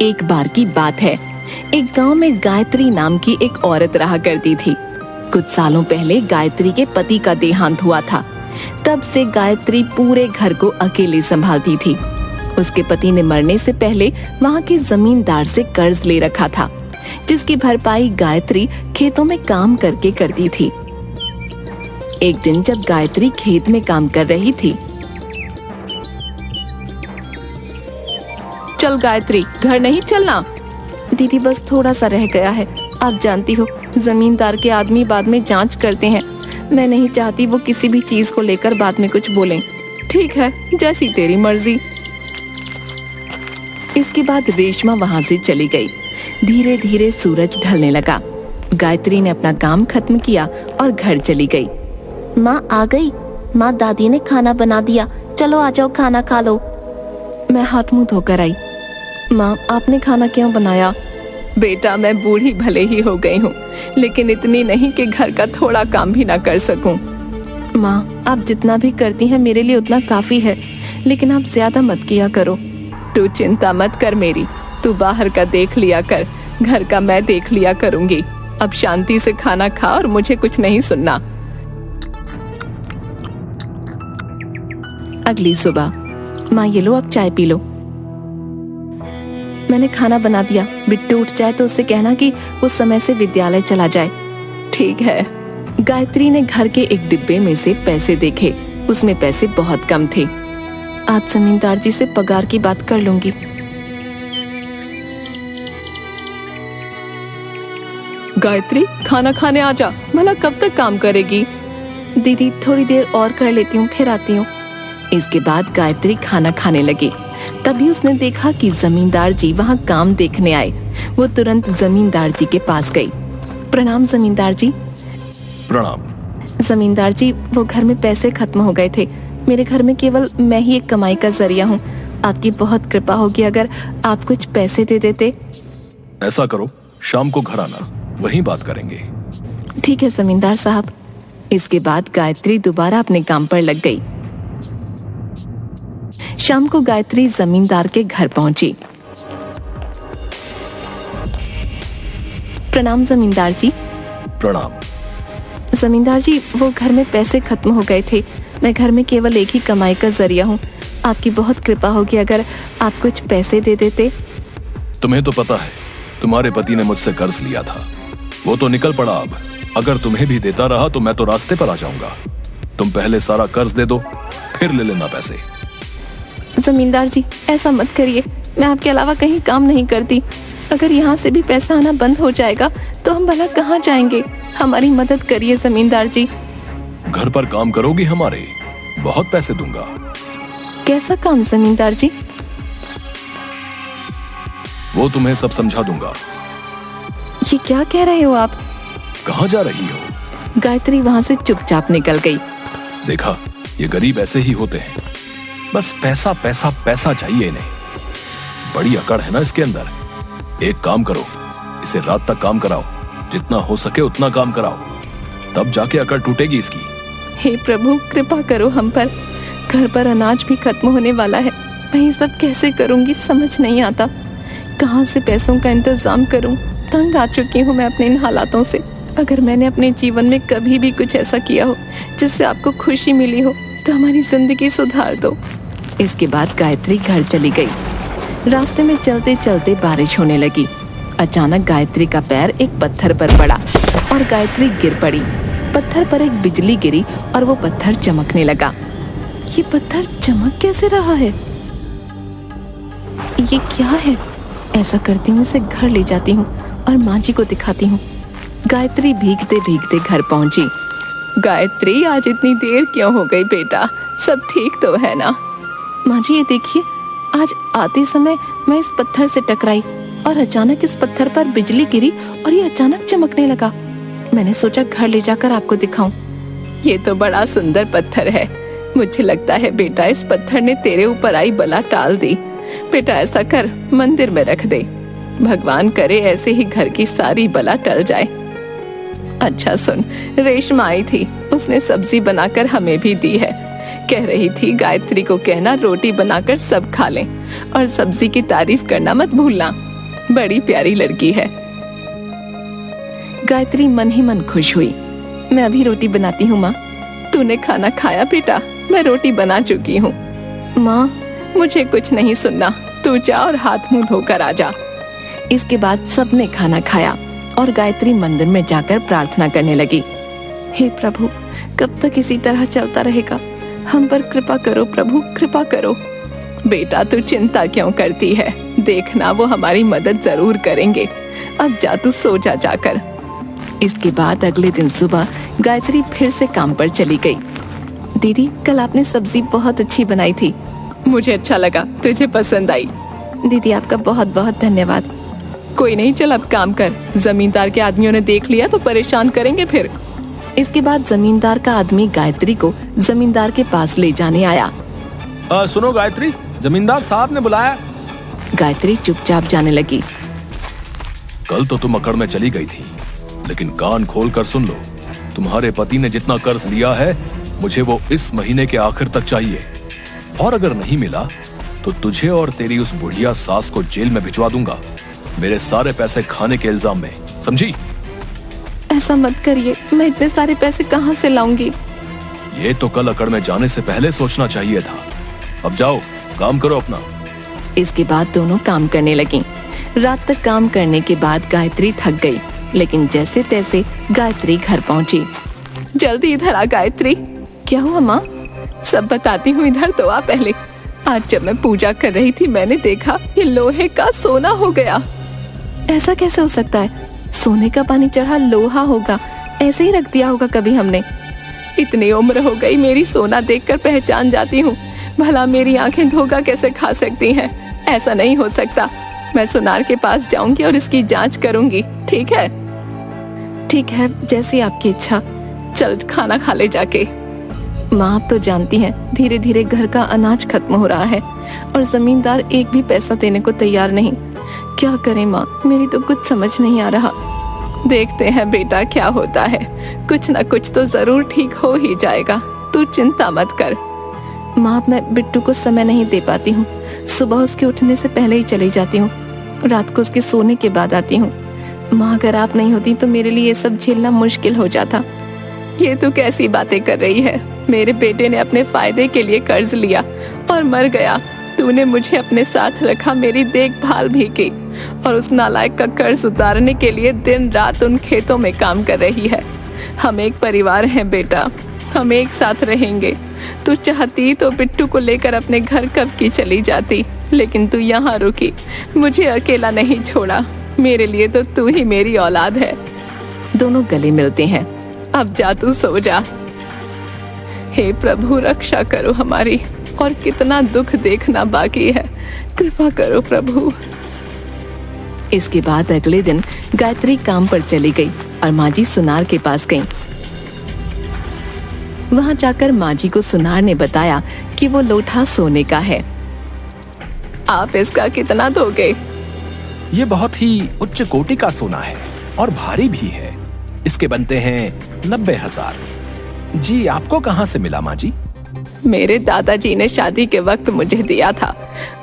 एक बार की बात है, एक गांव में गायत्री नाम की एक औरत रहा करती थी। कुछ सालों पहले गायत्री के पति का देहांत हुआ था। तब से गायत्री पूरे घर को अकेले संभालती थी। उसके पति ने मरने से पहले वहां के जमींदार से कर्ज ले रखा था, जिसकी भरपाई गायत्री खेतों में काम करके करती थी। एक दिन जब गायत्री खेत में काम कर रही थी, चल गायत्री, घर नहीं चलना। दीदी बस थोड़ा सा रह गया है, आप जानती हो जमींदार के आदमी बाद में जांच करते हैं। मैं नहीं चाहती वो किसी भी चीज को लेकर बाद में कुछ बोलें। ठीक है, जैसी तेरी मर्जी। इसके बाद रेशमा वहां से चली गई। धीरे धीरे सूरज ढलने लगा। गायत्री ने अपना काम खत्म किया और घर चली गई। माँ आ गई। माँ, दादी ने खाना बना दिया, चलो आ जाओ, खाना खा लो। मैं हाथ मुंह धोकर आई। माँ, आपने खाना क्यों बनाया? बेटा, मैं बूढ़ी भले ही हो गई हूँ, लेकिन इतनी नहीं कि घर का थोड़ा काम भी ना कर सकूं। माँ, आप जितना भी करती हैं मेरे लिए उतना काफी है, लेकिन आप ज्यादा मत किया करो। तू चिंता मत कर मेरी, तू बाहर का देख लिया कर, घर का मैं देख लिया करूंगी। अब शांति से खाना खा और मुझे कुछ नहीं सुनना। अगली सुबह, माँ ये लो, अब चाय पी लो। मैंने खाना बना दिया, बिट्टू उठ जाए तो उससे कहना कि वो समय से विद्यालय चला जाए। ठीक है। गायत्री ने घर के एक डिब्बे में से पैसे देखे। उसमें पैसे बहुत कम थे। आज जमींदार जी से पगार की बात कर लूंगी। गायत्री, खाना खाने आ जा, भला कब तक काम करेगी? दीदी थोड़ी देर और कर लेती हूँ, फिर आती हूँ। इसके बाद गायत्री खाना खाने लगी। तभी उसने देखा कि जमींदार जी वहाँ काम देखने आए। वो तुरंत जमींदार जी के पास गई। प्रणाम जमींदार जी। प्रणाम। जमींदार जी, वो घर में पैसे खत्म हो गए थे। मेरे घर में केवल मैं ही एक कमाई का जरिया हूँ। आपकी बहुत कृपा होगी अगर आप कुछ पैसे दे देते। ऐसा करो, शाम को घर आना, वहीं बात करेंगे। ठीक है जमींदार साहब। इसके बाद गायत्री दोबारा अपने काम पर लग गई। शाम को गायत्री जमींदार के घर पहुंची। प्रणाम जमींदार जी। प्रणाम। जमींदार जी, वो घर में पैसे खत्म हो गए थे। मैं घर में केवल एक ही कमाई का जरिया हूँ। आपकी बहुत कृपा होगी अगर आप कुछ पैसे दे देते। तुम्हें तो पता है, तुम्हारे पति ने मुझसे कर्ज लिया था, वो तो निकल पड़ा। अब अगर तुम्हें भी देता रहा तो मैं तो रास्ते पर आ जाऊंगा। तुम पहले सारा कर्ज दे दो, फिर ले लेना पैसे। जमींदार जी, ऐसा मत करिए, मैं आपके अलावा कहीं काम नहीं करती। अगर यहाँ से भी पैसा आना बंद हो जाएगा तो हम भला कहाँ जाएंगे? हमारी मदद करिए जमींदार जी। घर पर काम करोगी हमारे, बहुत पैसे दूंगा। कैसा काम जमींदार जी? वो तुम्हें सब समझा दूंगा। ये क्या कह रहे हो आप? कहाँ जा रही हो? गायत्री वहाँ से चुपचाप निकल गई। देखा, ये गरीब ऐसे ही होते हैं, बस पैसा पैसा पैसा चाहिए इन्हें। बड़ी अकड़ है ना इसके अंदर। एक काम करो, इसे रात तक काम कराओ, जितना हो सके उतना काम कराओ, तब जाके अकड़ टूटेगी इसकी। हे प्रभु, कृपा करो हम पर। घर पर अनाज भी खत्म होने वाला है। मैं ये सब कैसे करूंगी, समझ नहीं आता। कहाँ से पैसों का इंतजाम करूं? तंग आ चुकी हूँ मैं अपने इन हालातों से। अगर मैंने अपने जीवन में कभी भी कुछ ऐसा किया हो जिससे आपको खुशी मिली हो तो हमारी जिंदगी सुधार दो। इसके बाद गायत्री घर चली गई। रास्ते में चलते चलते बारिश होने लगी। अचानक गायत्री का पैर एक पत्थर पर पड़ा और गायत्री गिर पड़ी। पत्थर पर एक बिजली गिरी और वो पत्थर चमकने लगा। ये पत्थर चमक कैसे रहा है? ये क्या है? ऐसा करती हूँ, इसे घर ले जाती हूँ और माँ जी को दिखाती हूँ। गायत्री भीगते भीगते घर पहुंची। गायत्री, आज इतनी देर क्यों हो गई बेटा? सब ठीक तो है ना? माँ जी, ये देखिए, आज आते समय मैं इस पत्थर से टकराई और अचानक इस पत्थर पर बिजली गिरी और ये अचानक चमकने लगा। मैंने सोचा घर ले जाकर आपको दिखाऊं। ये तो बड़ा सुंदर पत्थर है। मुझे लगता है बेटा, इस पत्थर ने तेरे ऊपर आई बला टाल दी। बेटा ऐसा कर, मंदिर में रख दे। भगवान करे ऐसे ही घर की सारी बला टल जाए। अच्छा सुन, रेशमा आई थी, उसने सब्जी बनाकर हमें भी दी है। कह रही थी गायत्री को कहना रोटी बनाकर सब खा लें और सब्जी की तारीफ करना मत भूलना। बड़ी प्यारी लड़की है। गायत्री मन ही मन खुश हुई। मैं अभी रोटी बनाती हूँ माँ। तूने खाना खाया बेटा? मैं रोटी बना चुकी हूँ। माँ, मुझे कुछ नहीं सुनना, तू जा और हाथ मुंह धोकर आ जा। इसके बाद सबने खाना खाया और गायत्री मंदिर में जाकर प्रार्थना करने लगी। हे प्रभु, कब तक इसी तरह चलता रहेगा? हम पर कृपा करो प्रभु, कृपा करो। बेटा तू चिंता क्यों करती है? देखना वो हमारी मदद जरूर करेंगे। अब जा तू सो जा जाकर। इसके बाद अगले दिन सुबह गायत्री फिर से काम पर चली गई। दीदी, कल आपने सब्जी बहुत अच्छी बनाई थी। मुझे अच्छा लगा, तुझे पसंद आई। दीदी आपका बहुत बहुत धन्यवाद। कोई नहीं, चल अब काम कर। जमींदार के आदमियों ने देख लिया तो परेशान करेंगे फिर। इसके बाद जमींदार का आदमी गायत्री को जमींदार के पास ले जाने आया। सुनो गायत्री, जमींदार साहब ने बुलाया। गायत्री चुपचाप जाने लगी। कल तो तुम अकड़ में चली गई थी, लेकिन कान खोल कर सुन लो। तुम्हारे पति ने जितना कर्ज लिया है, मुझे वो इस महीने के आखिर तक चाहिए। और अगर नहीं मिला तो तुझे और तेरी उस बुढ़िया सास को जेल में भिजवा दूंगा, मेरे सारे पैसे खाने के इल्जाम में, समझी? ऐसा मत करिए, मैं इतने सारे पैसे कहाँ से लाऊंगी? ये तो कल अकड़ में जाने से पहले सोचना चाहिए था। अब जाओ, काम करो अपना। इसके बाद दोनों काम करने लगी। रात तक काम करने के बाद गायत्री थक गई, लेकिन जैसे तैसे गायत्री घर पहुंची। जल्दी इधर आ गायत्री। क्या हुआ माँ? सब बताती हूँ, इधर तो आ पहले। आज जब मैं पूजा कर रही थी, मैंने देखा ये लोहे का सोना हो गया। ऐसा कैसे हो सकता है? सोने का पानी चढ़ा लोहा होगा, ऐसे ही रख दिया होगा कभी हमने। इतनी उम्र हो गई, मेरी सोना देखकर पहचान जाती हूँ। भला मेरी आंखें धोखा कैसे खा सकती हैं? ऐसा नहीं हो सकता। मैं सुनार के पास जाऊंगी और इसकी जांच करूंगी। ठीक है? ठीक है, जैसी आपकी इच्छा। चल खाना खा ले जाके। माँ, आप तो जानती हैं, धीरे धीरे घर का अनाज खत्म हो रहा है और जमींदार एक भी पैसा देने को तैयार नहीं। क्या करें माँ, मेरी तो कुछ समझ नहीं आ रहा। देखते हैं बेटा क्या होता है, कुछ ना कुछ तो जरूर ठीक हो ही जाएगा। तू चिंता मत कर। माँ, मैं बिट्टू को समय नहीं दे पाती हूँ। सुबह उसके उठने से पहले ही चली जाती हूँ, रात को उसके सोने के बाद आती हूँ। माँ, अगर आप नहीं होती तो मेरे लिए ये सब झेलना मुश्किल हो जाता। ये तू कैसी बातें कर रही है? मेरे बेटे ने अपने फायदे के लिए कर्ज लिया और मर गया। तूने मुझे अपने साथ रखा, मेरी देखभाल भी की और उस नालायक का कर्ज उतारने के लिए दिन रात उन खेतों में काम कर रही है। हम एक परिवार हैं बेटा, हम एक साथ रहेंगे। तू चाहती तो बिट्टू को लेकर अपने घर कब की चली जाती, लेकिन तू यहाँ रुकी, मुझे अकेला नहीं छोड़ा। मेरे लिए तो तू ही मेरी औलाद है। दोनों गले मिलते हैं। अब जा तू सो जा। हे प्रभु, रक्षा करो हमारी, और कितना दुख देखना बाकी है, कृपा करो प्रभु। इसके बाद अगले दिन गायत्री काम पर चली गई और माँ जी सुनार के पास गईं। वहां जाकर माँ जी को सुनार ने बताया कि वो लोटा सोने का है। आप इसका कितना दोगे? ये बहुत ही उच्च कोटि का सोना है और भारी भी है। इसके बनते हैं 90,000। जी, आपको कहाँ से मिला माँ जी? मेरे दादाजी ने शादी के वक्त मुझे दिया था।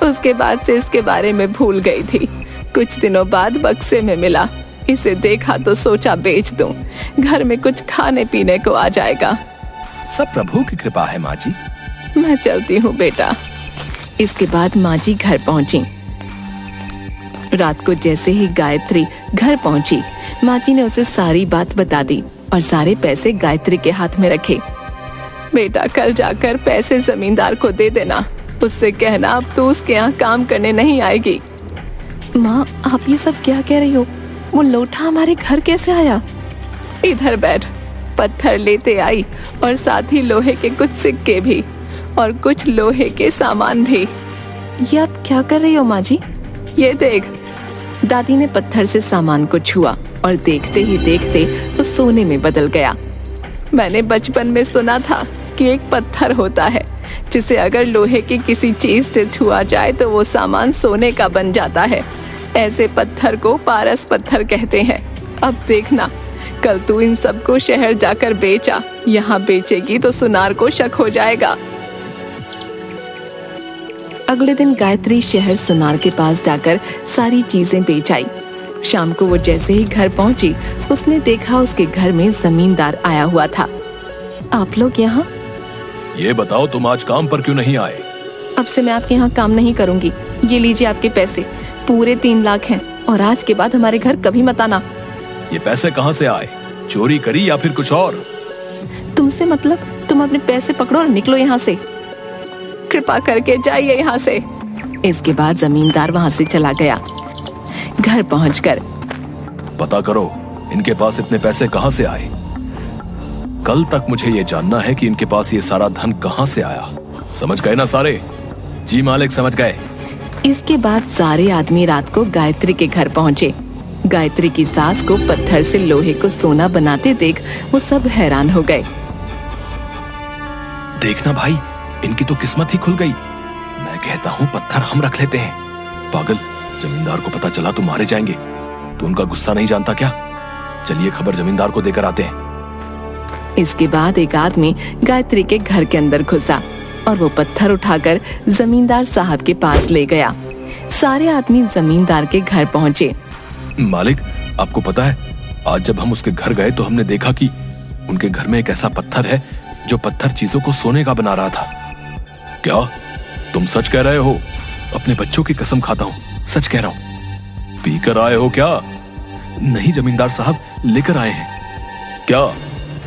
उसके बाद से इसके बारे में भूल गई थी। कुछ दिनों बाद बक्से में मिला। इसे देखा तो सोचा बेच दूं, घर में कुछ खाने पीने को आ जाएगा। सब प्रभु की कृपा है माँ जी। मैं चलती हूँ बेटा। इसके बाद माँ जी घर पहुंची। रात को जैसे ही गायत्री घर पहुंची, माँ जी ने उसे सारी बात बता दी और सारे पैसे गायत्री के हाथ में रखे। बेटा, कल जाकर पैसे जमींदार को दे देना। उससे कहना अब तू उसके यहाँ काम करने नहीं आएगी। माँ, आप ये सब क्या कह रही हो? वो लोटा हमारे घर कैसे आया? इधर बैठ। पत्थर लेते आई और साथ ही लोहे के कुछ सिक्के भी और कुछ लोहे के सामान भी। ये आप क्या कर रही हो माँ जी? ये देख। दादी ने पत्थर से सामान को छुआ और देखते ही देखते वो सोने में बदल गया। मैंने बचपन में सुना था कि एक पत्थर होता है जिसे अगर लोहे की किसी चीज से छुआ जाए तो वो सामान सोने का बन जाता है। ऐसे पत्थर को पारस पत्थर कहते हैं। अब देखना, कल तू इन सबको शहर जाकर बेचा। यहाँ बेचेगी तो सुनार को शक हो जाएगा। अगले दिन गायत्री शहर सुनार के पास जाकर सारी चीजें बेच आई। शाम को वो जैसे ही घर पहुंची, उसने देखा उसके घर में जमींदार आया हुआ था। आप लोग यहाँ? ये बताओ तुम आज काम पर क्यों नहीं आए? अब से मैं आपके यहाँ काम नहीं करूंगी। ये लीजिए आपके पैसे, पूरे 3 लाख हैं, और आज के बाद हमारे घर कभी मत आना। ये पैसे कहाँ से आए? चोरी करी या फिर कुछ और? तुमसे मतलब? तुम अपने पैसे पकड़ो और निकलो यहाँ से। कृपा करके जाइए यहाँ से। इसके बाद जमींदार वहाँ से चला गया। घर पहुंचकर पता करो इनके पास इतने पैसे कहाँ से आए। कल तक मुझे ये जानना है कि इनके पास ये सारा धन कहाँ से आया। समझ गए ना सारे? जी मालिक, समझ गए। इसके बाद सारे आदमी रात को गायत्री के घर पहुंचे। गायत्री की सास को पत्थर से लोहे को सोना बनाते देख वो सब हैरान हो गए। देखना भाई, इनकी तो किस्मत ही खुल गई। मैं कहता हूँ पत्थर हम रख लेते हैं। पागल, जमींदार को पता चला तो मारे जाएंगे। तो उनका गुस्सा नहीं जानता क्या? चलिए खबर जमींदार को देकर आते हैं। इसके बाद एक आदमी गायत्री के घर के अंदर घुसा और वो पत्थर उठाकर जमींदार साहब के पास ले गया। सारे आदमी जमींदार के घर पहुंचे। मालिक, आपको पता है, आज जब हम उसके घर गए तो हमने देखा कि उनके घर में एक ऐसा पत्थर है जो पत्थर चीजों को सोने का बना रहा था। क्या तुम सच कह रहे हो? अपने बच्चों की कसम खाता हूँ, सच कह रहा हूँ। पीकर आए हो क्या? नहीं जमींदार साहब, लेकर आए हैं। क्या?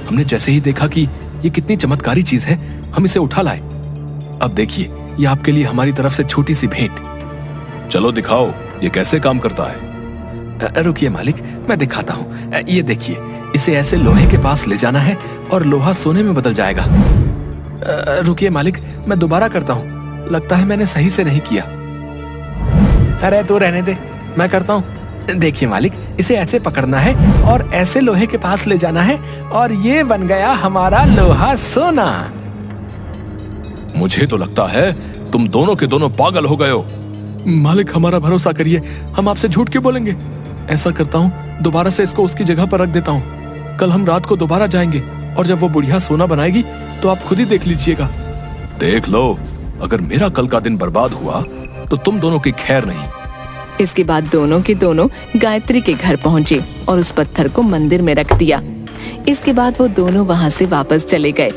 हमने जैसे ही देखा कि ये कितनी चमत्कारी चीज है, हम इसे उठा लाए। अब देखिए, ये आपके लिए हमारी तरफ से छोटी सी भेंट। चलो दिखाओ, ये कैसे काम करता है। रुकिए मालिक, मैं दिखाता हूँ। ये देखिए, इसे ऐसे लोहे के पास ले जाना है और लोहा सोने में बदल जाएगा। रुकिए मालिक, मैं दोबारा करता हूँ। लगता है मैंने सही से नहीं किया। अरे तो रहने दे, मैं करता हूँ। देखिए मालिक, इसे ऐसे पकड़ना है और ऐसे लोहे के पास ले जाना है और ये बन गया हमारा लोहा सोना। मुझे तो लगता है तुम दोनों के दोनों पागल हो गए हो। मालिक, हमारा भरोसा करिए, हम आपसे झूठ क्यों बोलेंगे। ऐसा करता हूँ, दोबारा से इसको उसकी जगह पर रख देता हूँ। कल हम रात को दोबारा जाएंगे और जब वो बुढ़िया सोना बनाएगी तो आप खुद ही देख लीजिएगा। देख लो, अगर मेरा कल का दिन बर्बाद हुआ तो तुम दोनों की खैर नहीं। इसके बाद दोनों के दोनों गायत्री के घर पहुंचे और उस पत्थर को मंदिर में रख दिया। इसके बाद वो दोनों वहां से वापस चले गए।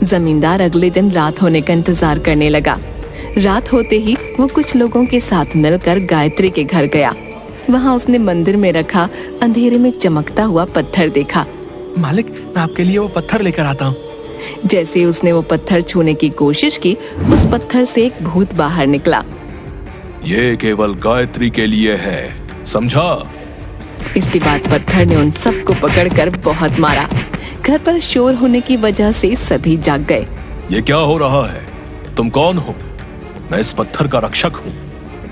जमींदार अगले दिन रात होने का इंतजार करने लगा। रात होते ही वो कुछ लोगों के साथ मिलकर गायत्री के घर गया। वहां उसने मंदिर में रखा अंधेरे में चमकता हुआ पत्थर देखा। मालिक, मैं आपके लिए वो पत्थर लेकर आता हूँ। जैसे उसने वो पत्थर छूने की कोशिश की, उस पत्थर से एक भूत बाहर निकला। ये केवल गायत्री के लिए है, समझा? इसके बाद पत्थर ने उन सबको पकड़कर बहुत मारा। घर पर शोर होने की वजह से सभी जाग गए। ये क्या हो रहा है? तुम कौन हो? मैं इस पत्थर का रक्षक हूँ।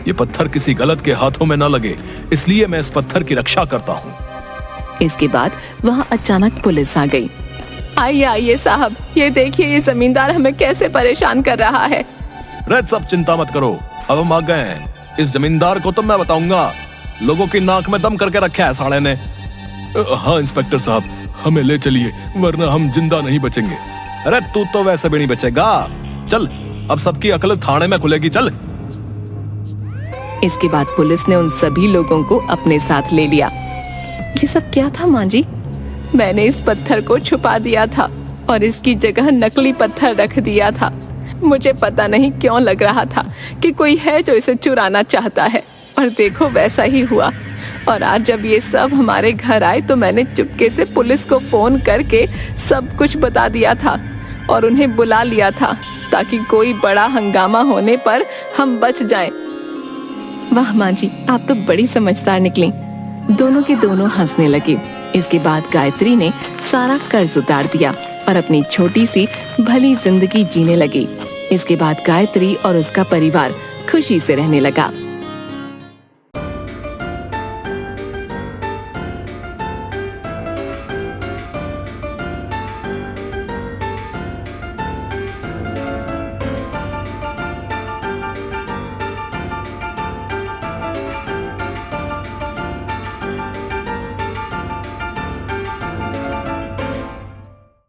ये पत्थर किसी गलत के हाथों में न लगे, इसलिए मैं इस पत्थर की रक्षा करता हूँ। इसके बाद वहाँ अचानक पुलिस आ गई। आइए आइए साहब, ये देखिए, ये जमींदार हमें कैसे परेशान कर रहा है। रेड, सब चिंता मत करो, अब हम आ गए हैं। इस जमींदार को तो मैं बताऊंगा। लोगों की नाक में दम करके रखा है साले ने। हाँ इंस्पेक्टर साहब, हमें ले चलिए, वरना हम जिंदा नहीं बचेंगे। अरे तू तो वैसे भी नहीं बचेगा। चल, अब सबकी अकल थाने में खुलेगी, चल। इसके बाद पुलिस ने उन सभी लोगों को अपने साथ ले लिया। ये सब क्या था माँ जी? मैंने इस पत्थर को छुपा दिया था और इसकी जगह नकली पत्थर रख दिया था। मुझे पता नहीं क्यों लग रहा था कि कोई है जो इसे चुराना चाहता है, और देखो वैसा ही हुआ। और आज जब ये सब हमारे घर आए तो मैंने चुपके से पुलिस को फोन करके सब कुछ बता दिया था और उन्हें बुला लिया था, ताकि कोई बड़ा हंगामा होने पर हम बच जाएं। वाह माँ जी, आप तो बड़ी समझदार निकली। दोनों के दोनों हंसने लगे। इसके बाद गायत्री ने सारा कर्ज उतार दिया और अपनी छोटी सी भली जिंदगी जीने लगी। इसके बाद गायत्री और उसका परिवार खुशी से रहने लगा।